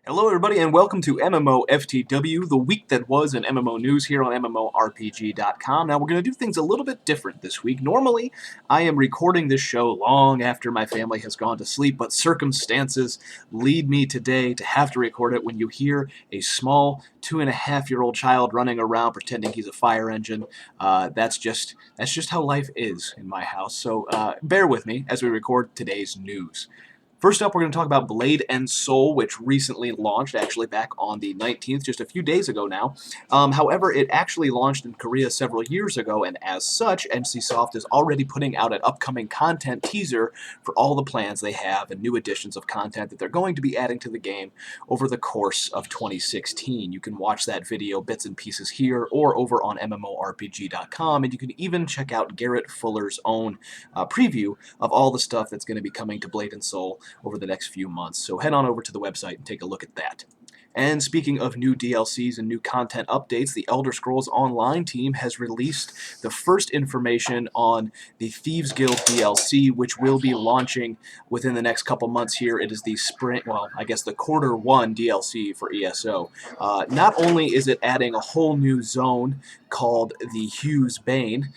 Hello everybody and welcome to MMOFTW, the week that was in MMO news here on MMORPG.com. Now we're going to do things a little bit different this week. Normally I am recording this show long after my family has gone to sleep, but circumstances lead me today to have to record it when you hear a small 2.5-year-old child running around pretending he's a fire engine. That's just how life is in my house, so bear with me as we record today's news. First up, we're going to talk about Blade and Soul, which recently launched, actually back on the 19th, just a few days ago now. However, it actually launched in Korea several years ago, and as such, NCSoft is already putting out an upcoming content teaser for all the plans they have and new additions of content that they're going to be adding to the game over the course of 2016. You can watch that video, bits and pieces here, or over on MMORPG.com, and you can even check out Garrett Fuller's own preview of all the stuff that's going to be coming to Blade and Soul over the next few months. So head on over to the website and take a look at that. And speaking of new DLCs and new content updates, the Elder Scrolls Online team has released the first information on the Thieves Guild DLC, which will be launching within the next couple months here. It is the spring, well, I guess the Q1 DLC for ESO. Not only is it adding a whole new zone called the Hughes Bane,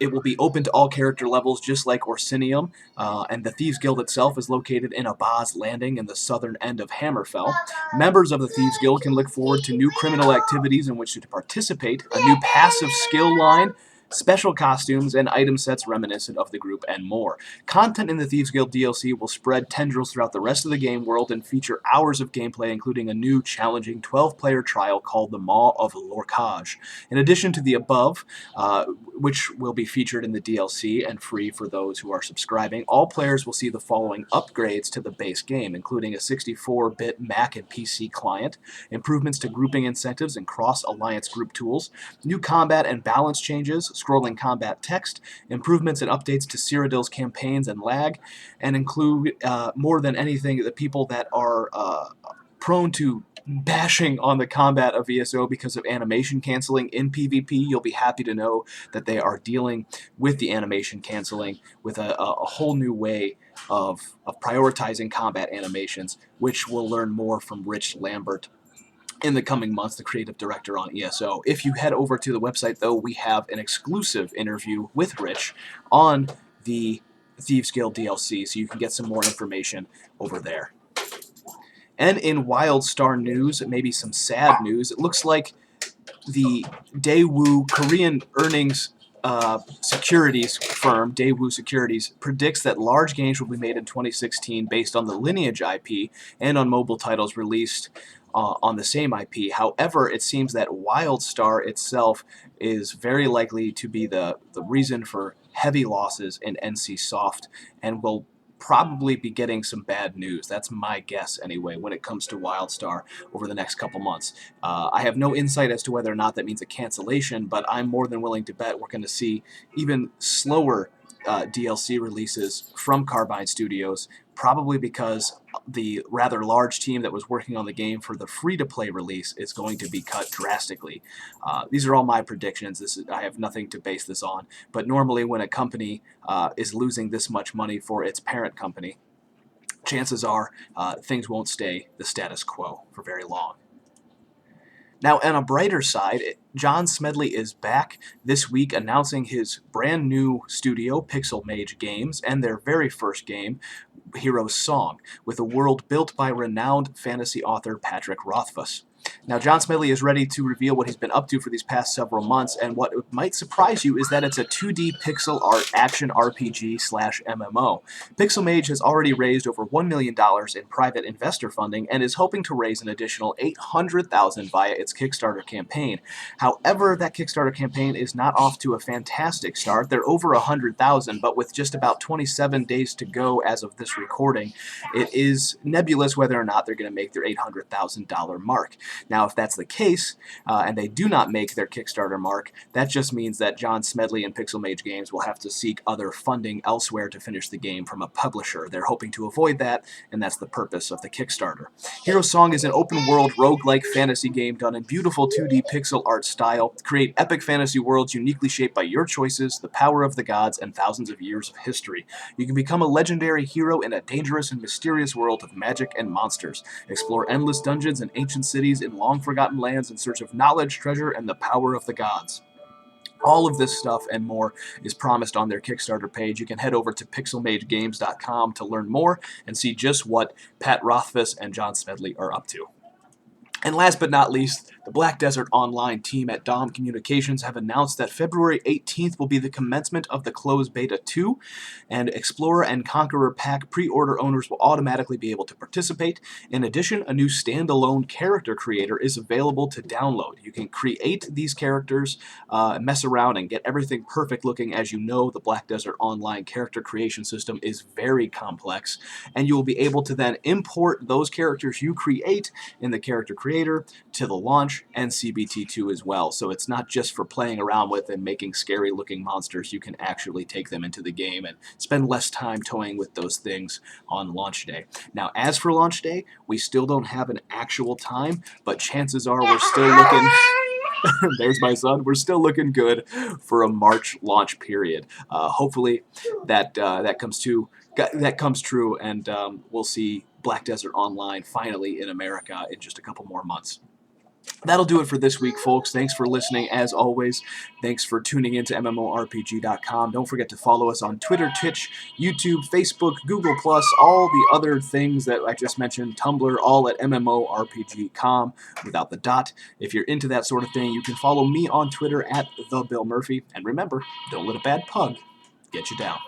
it will be open to all character levels, just like Orsinium, and the Thieves Guild itself is located in Abaz Landing in the southern end of Hammerfell. Members of the Thieves Guild can look forward to new criminal activities in which to participate, a new passive skill line, special costumes, and item sets reminiscent of the group, and more. Content in the Thieves Guild DLC will spread tendrils throughout the rest of the game world and feature hours of gameplay, including a new, challenging 12-player trial called the Maw of Lorcage. In addition to the above, which will be featured in the DLC and free for those who are subscribing, all players will see the following upgrades to the base game, including a 64-bit Mac and PC client, improvements to grouping incentives and cross-alliance group tools, new combat and balance changes, scrolling combat text, improvements and updates to Cyrodiil's campaigns and lag, and include, more than anything, the people that are prone to bashing on the combat of ESO because of animation canceling in PvP. You'll be happy to know that they are dealing with the animation canceling with a whole new way of prioritizing combat animations, which we'll learn more from Rich Lambert in the coming months, the creative director on ESO. If you head over to the website, though, we have an exclusive interview with Rich on the Thieves Guild DLC, so you can get some more information over there. And in WildStar news, maybe some sad news, it looks like the Daewoo Korean earnings securities firm, Daewoo Securities, predicts that large games will be made in 2016 based on the Lineage IP and on mobile titles released on the same IP. However, it seems that WildStar itself is very likely to be the reason for heavy losses in NCSoft and will probably be getting some bad news. That's my guess anyway when it comes to WildStar over the next couple months. I have no insight as to whether or not that means a cancellation, but I'm more than willing to bet we're going to see even slower DLC releases from Carbine Studios, probably because the rather large team that was working on the game for the free-to-play release is going to be cut drastically. These are all my predictions. I have nothing to base this on, but normally when a company is losing this much money for its parent company, chances are things won't stay the status quo for very long. Now, on a brighter side, John Smedley is back this week announcing his brand new studio, Pixel Mage Games, and their very first game, Hero's Song, with a world built by renowned fantasy author Patrick Rothfuss. Now, John Smedley is ready to reveal what he's been up to for these past several months, and what might surprise you is that it's a 2D pixel art action RPG/MMO. Pixel Mage has already raised over $1 million in private investor funding and is hoping to raise an additional $800,000 via its Kickstarter campaign. However, that Kickstarter campaign is not off to a fantastic start. They're over $100,000, but with just about 27 days to go as of this recording, it is nebulous whether or not they're going to make their $800,000 mark. Now, if that's the case, and they do not make their Kickstarter mark, that just means that John Smedley and Pixel Mage Games will have to seek other funding elsewhere to finish the game from a publisher. They're hoping to avoid that, and that's the purpose of the Kickstarter. Hero Song is an open-world roguelike fantasy game done in beautiful 2D pixel art style. Create epic fantasy worlds uniquely shaped by your choices, the power of the gods, and thousands of years of history. You can become a legendary hero in a dangerous and mysterious world of magic and monsters. Explore endless dungeons and ancient cities in long-forgotten lands in search of knowledge, treasure, and the power of the gods. All of this stuff and more is promised on their Kickstarter page. You can head over to pixelmagegames.com to learn more and see just what Pat Rothfuss and John Smedley are up to. And last but not least, the Black Desert Online team at Dom Communications have announced that February 18th will be the commencement of the closed beta 2, and Explorer and Conqueror Pack pre-order owners will automatically be able to participate. In addition, a new standalone character creator is available to download. You can create these characters, mess around, and get everything perfect looking. As you know, the Black Desert Online character creation system is very complex, and you will be able to then import those characters you create in the character creator to the launch and CBT2 as well. So it's not just for playing around with and making scary looking monsters. You can actually take them into the game and spend less time toying with those things on launch day. Now, as for launch day, we still don't have an actual time, but chances are we're still looking there's my son. We're still looking good for a March launch period. Hopefully that comes true, and we'll see Black Desert Online finally in America in just a couple more months. That'll do it for this week, folks. Thanks for listening, as always. Thanks for tuning in to MMORPG.com. Don't forget to follow us on Twitter, Twitch, YouTube, Facebook, Google+, all the other things that I just mentioned, Tumblr, all at MMORPG.com without the dot. If you're into that sort of thing, you can follow me on Twitter at TheBillMurphy. And remember, don't let a bad pug get you down.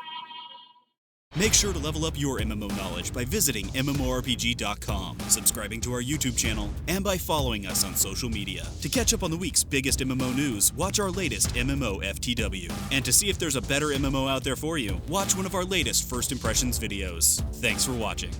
Make sure to level up your MMO knowledge by visiting MMORPG.com, subscribing to our YouTube channel, and by following us on social media. To catch up on the week's biggest MMO news, watch our latest MMOFTW. And to see if there's a better MMO out there for you, watch one of our latest First Impressions videos. Thanks for watching.